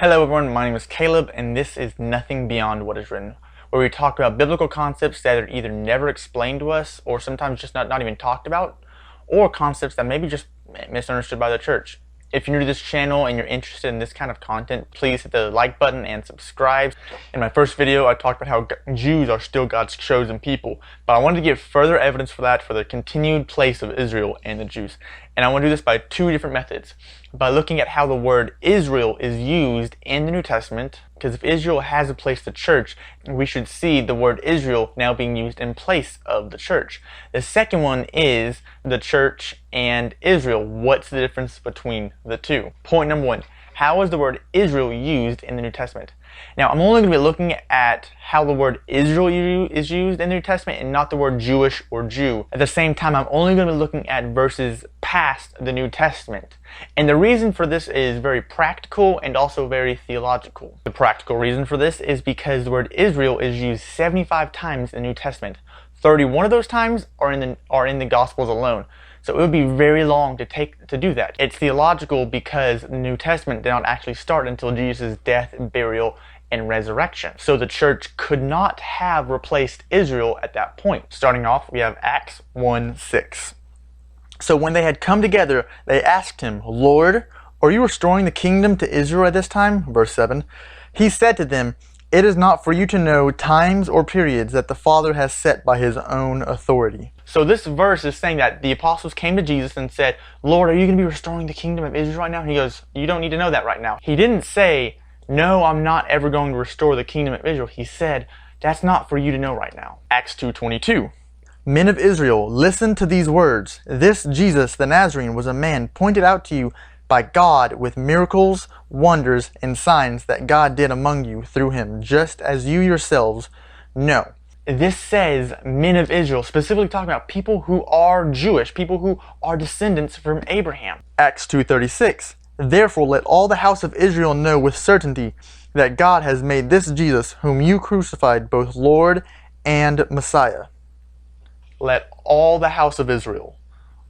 Hello everyone, my name is Caleb and this is Nothing Beyond What Is Written, where we talk about biblical concepts that are either never explained to us or sometimes just not even talked about, or concepts that may be just misunderstood by the church. If you're new to this channel and you're interested in this kind of content, please hit the like button and subscribe. In my first video, I talked about how Jews are still God's chosen people, but I wanted to give further evidence for that, for the continued place of Israel and the Jews. And I want to do this by two different methods. By looking at how the word Israel is used in the New Testament, because if Israel has a place the church, we should see the word Israel now being used in place of the church. The second one is the church and Israel. What's the difference between the two? Point number one, how is the word Israel used in the New Testament? Now, I'm only going to be looking at how the word Israel is used in the New Testament and not the word Jewish or Jew. At the same time, I'm only going to be looking at verses past the New Testament. And the reason for this is very practical and also very theological. The practical reason for this is because the word Israel is used 75 times in the New Testament. 31 of those times are in the Gospels alone. So it would be very long to do that. It's theological because the New Testament did not actually start until Jesus' death, burial, and resurrection. So the church could not have replaced Israel at that point. Starting off, we have Acts 1:6. So when they had come together, they asked him, "Lord, are you restoring the kingdom to Israel at this time?" Verse 7. He said to them, "It is not for you to know times or periods that the Father has set by his own authority." So this verse is saying that the apostles came to Jesus and said, "Lord, are you going to be restoring the kingdom of Israel right now?" And he goes, "You don't need to know that right now." He didn't say, "No, I'm not ever going to restore the kingdom of Israel." He said, "That's not for you to know right now." Acts 2:22. Men of Israel, listen to these words. This Jesus the Nazarene was a man pointed out to you by God with miracles, wonders, and signs that God did among you through him, just as you yourselves know. This says men of Israel, specifically talking about people who are Jewish, people who are descendants from Abraham. Acts 2:36. Therefore let all the house of Israel know with certainty that God has made this Jesus, whom you crucified, both Lord and Messiah. Let all the house of Israel.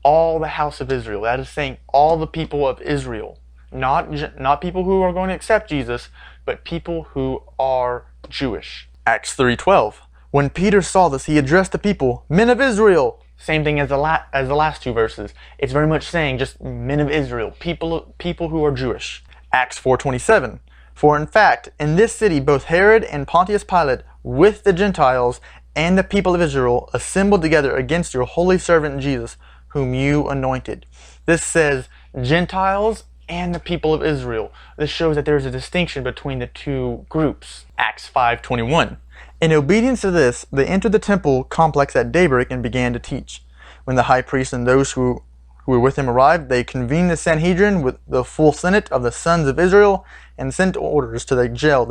All the house of Israel. That is saying all the people of Israel. Not people who are going to accept Jesus, but people who are Jewish. Acts 3:12. When Peter saw this, he addressed the people, "Men of Israel." Same thing as the last two verses. It's very much saying just men of Israel, people who are Jewish. Acts 4:27. For in fact, in this city both Herod and Pontius Pilate, with the Gentiles and the people of Israel, assembled together against your holy servant Jesus, whom you anointed. This says Gentiles and the people of Israel. This shows that there is a distinction between the two groups. Acts 5:21. In obedience to this, they entered the temple complex at daybreak and began to teach. When the high priest and those who were with him arrived, they convened the Sanhedrin with the full senate of the sons of Israel and sent orders to the jail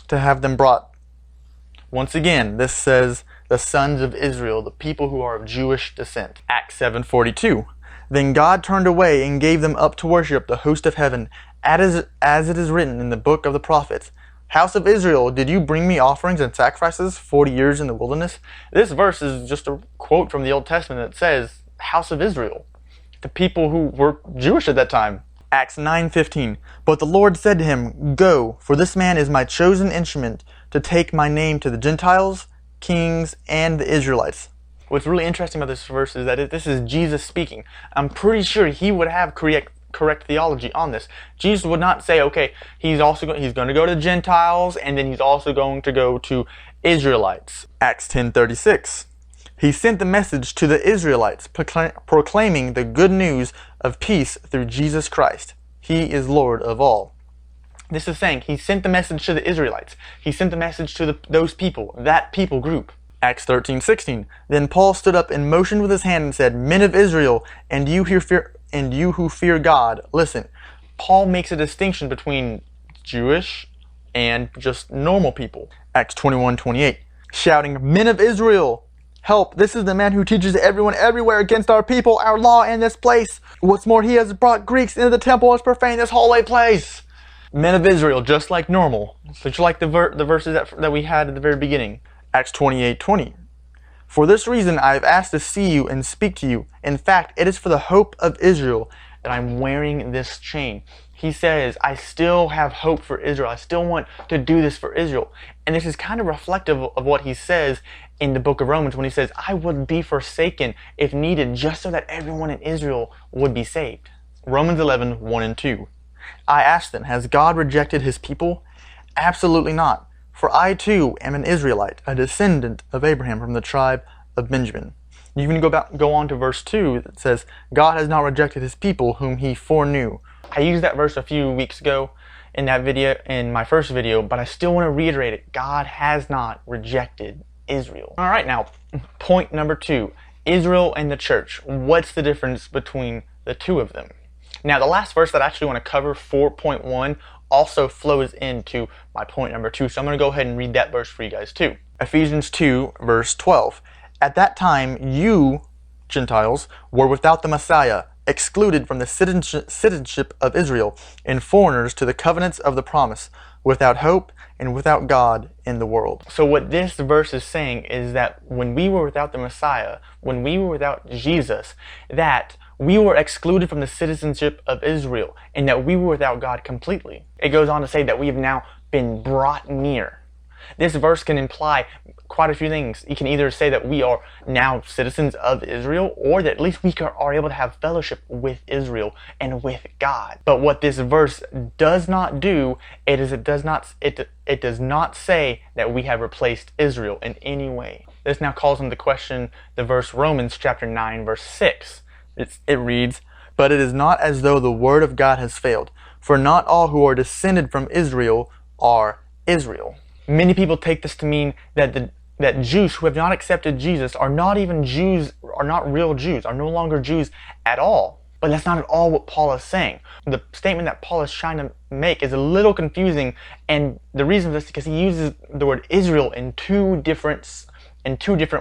to have them brought. Once again, this says the sons of Israel, the people who are of Jewish descent. Acts 7:42. Then God turned away and gave them up to worship the host of heaven, as it is written in the book of the prophets. House of Israel, did you bring me offerings and sacrifices 40 years in the wilderness? This verse is just a quote from the Old Testament that says, House of Israel, the people who were Jewish at that time. Acts 9:15. But the Lord said to him, "Go, for this man is my chosen instrument to take my name to the Gentiles, kings, and the Israelites." What's really interesting about this verse is that this is Jesus speaking. I'm pretty sure he would have correct theology on this. Jesus would not say, okay, he's going to go to the Gentiles and then he's also going to go to Israelites. Acts 10:36. He sent the message to the Israelites, proclaiming the good news of peace through Jesus Christ. He is Lord of all. This is saying he sent the message to the Israelites. He sent the message to those people, that people group. Acts 13:16. Then Paul stood up and motioned with his hand and said, "Men of Israel, and you who fear God, listen." Paul makes a distinction between Jewish and just normal people. Acts 21:28. Shouting, "Men of Israel, help, this is the man who teaches everyone everywhere against our people, our law, and this place. What's more, he has brought Greeks into the temple and has profaned this holy place." Men of Israel, just like normal. Just like the verses that we had at the very beginning. Acts 28:20. For this reason I have asked to see you and speak to you. In fact, it is for the hope of Israel that I'm wearing this chain. He says, I still have hope for Israel. I still want to do this for Israel. And this is kind of reflective of what he says in the book of Romans when he says, I would be forsaken if needed just so that everyone in Israel would be saved. Romans 11, 1 and 2. I ask then, has God rejected his people? Absolutely not. For I too am an Israelite, a descendant of Abraham from the tribe of Benjamin. You can go on to verse 2 that says, God has not rejected his people whom he foreknew. I used that verse a few weeks ago in that video, in my first video, but I still want to reiterate it. God has not rejected Israel. All right, now, point number 2, Israel and the church. What's the difference between the two of them? Now, the last verse that I actually want to cover, 4.1, also flows into my point number 2, so I'm going to go ahead and read that verse for you guys too. Ephesians 2, verse 12. At that time, you, Gentiles, were without the Messiah, excluded from the citizenship of Israel, and foreigners to the covenants of the promise, without hope and without God in the world. So what this verse is saying is that when we were without the Messiah, when we were without Jesus, that we were excluded from the citizenship of Israel, and that we were without God completely. It goes on to say that we have now been brought near. This verse can imply quite a few things. You can either say that we are now citizens of Israel, or that at least we are able to have fellowship with Israel and with God. But what this verse does not do, it does not say that we have replaced Israel in any way. This now calls into question the verse Romans chapter 9, verse 6. It reads, but it is not as though the word of God has failed, for not all who are descended from Israel are Israel. Many people take this to mean that that Jews who have not accepted Jesus are not even Jews, are not real Jews, are no longer Jews at all. But that's not at all what Paul is saying. The statement that Paul is trying to make is a little confusing, and the reason for this is because he uses the word Israel in two different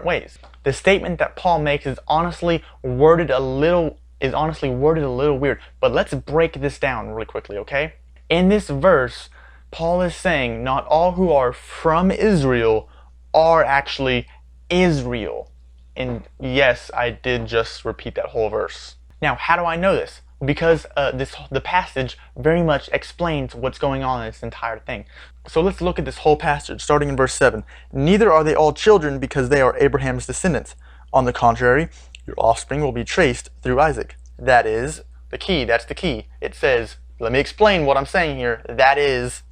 ways. The statement that Paul makes is honestly worded a little weird, but let's break this down really quickly, okay? In this verse, Paul is saying not all who are from Israel are actually Israel. And yes, I did just repeat that whole verse. Now, how do I know this? Because the passage very much explains what's going on in this entire thing. So let's look at this whole passage, starting in verse 7. Neither are they all children because they are Abraham's descendants. On the contrary, your offspring will be traced through Isaac. That is the key. That's the key. It says, let me explain what I'm saying here. That is,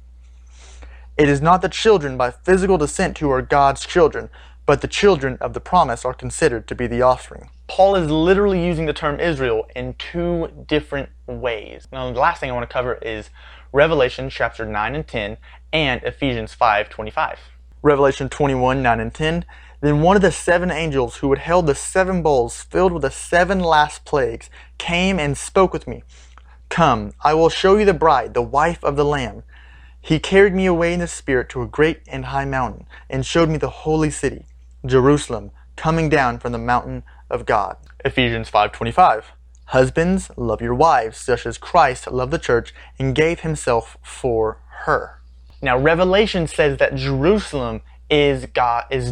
it is not the children by physical descent who are God's children, but the children of the promise are considered to be the offspring. Paul is literally using the term Israel in two different ways. Now, the last thing I want to cover is Revelation chapter 9 and 10 and Ephesians 5:25. Revelation 21, 9 and 10. Then one of the 7 angels who had held the 7 bowls filled with the 7 last plagues came and spoke with me. Come, I will show you the bride, the wife of the Lamb. He carried me away in the Spirit to a great and high mountain, and showed me the holy city, Jerusalem, coming down from the mountain of God. Ephesians 5:25. Husbands, love your wives, just as Christ loved the church and gave himself for her. Now, Revelation says that Jerusalem is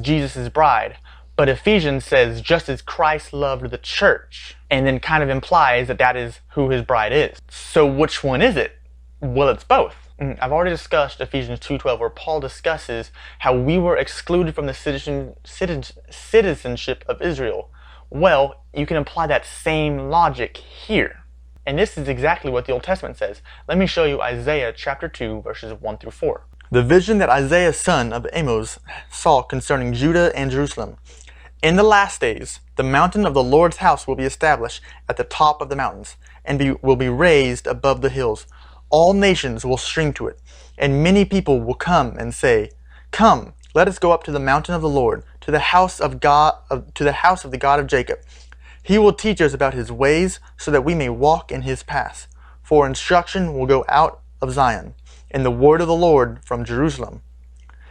Jesus' bride, but Ephesians says just as Christ loved the church, and then kind of implies that that is who his bride is. So which one is it? Well, it's both. I've already discussed Ephesians 2:12, where Paul discusses how we were excluded from the citizenship of Israel. Well, you can apply that same logic here. And this is exactly what the Old Testament says. Let me show you Isaiah chapter 2, verses 1 through 4. The vision that Isaiah son of Amos saw concerning Judah and Jerusalem. In the last days, the mountain of the Lord's house will be established at the top of the mountains, and will be raised above the hills. All nations will stream to it, and many people will come and say, Come, let us go up to the mountain of the Lord, to the house of the God of Jacob. He will teach us about his ways, so that we may walk in his paths. For instruction will go out of Zion, and the word of the Lord from Jerusalem.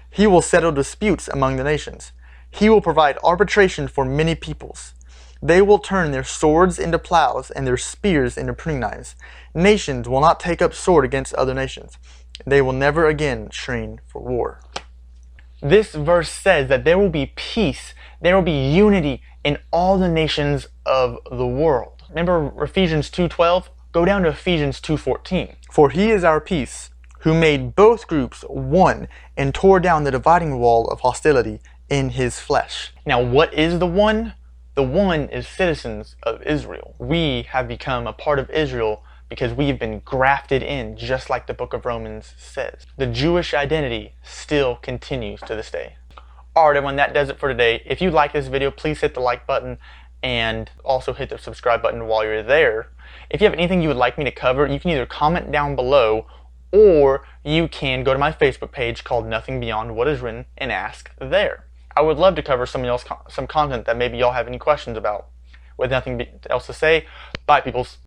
He will settle disputes among the nations. He will provide arbitration for many peoples. They will turn their swords into plows and their spears into pruning knives. Nations will not take up sword against other nations. They will never again train for war. This verse says that there will be peace, there will be unity in all the nations of the world. Remember Ephesians 2:12? Go down to Ephesians 2:14. For he is our peace, who made both groups one and tore down the dividing wall of hostility in his flesh. Now, what is the one? The one is citizens of Israel. We have become a part of Israel because we've been grafted in, just like the book of Romans says. The Jewish identity still continues to this day. Alright everyone, that does it for today. If you like this video, please hit the like button and also hit the subscribe button while you're there. If you have anything you would like me to cover, you can either comment down below, or you can go to my Facebook page called Nothing Beyond What Is Written and ask there. I would love to cover some content that maybe y'all have any questions about. With nothing else to say, bye peoples.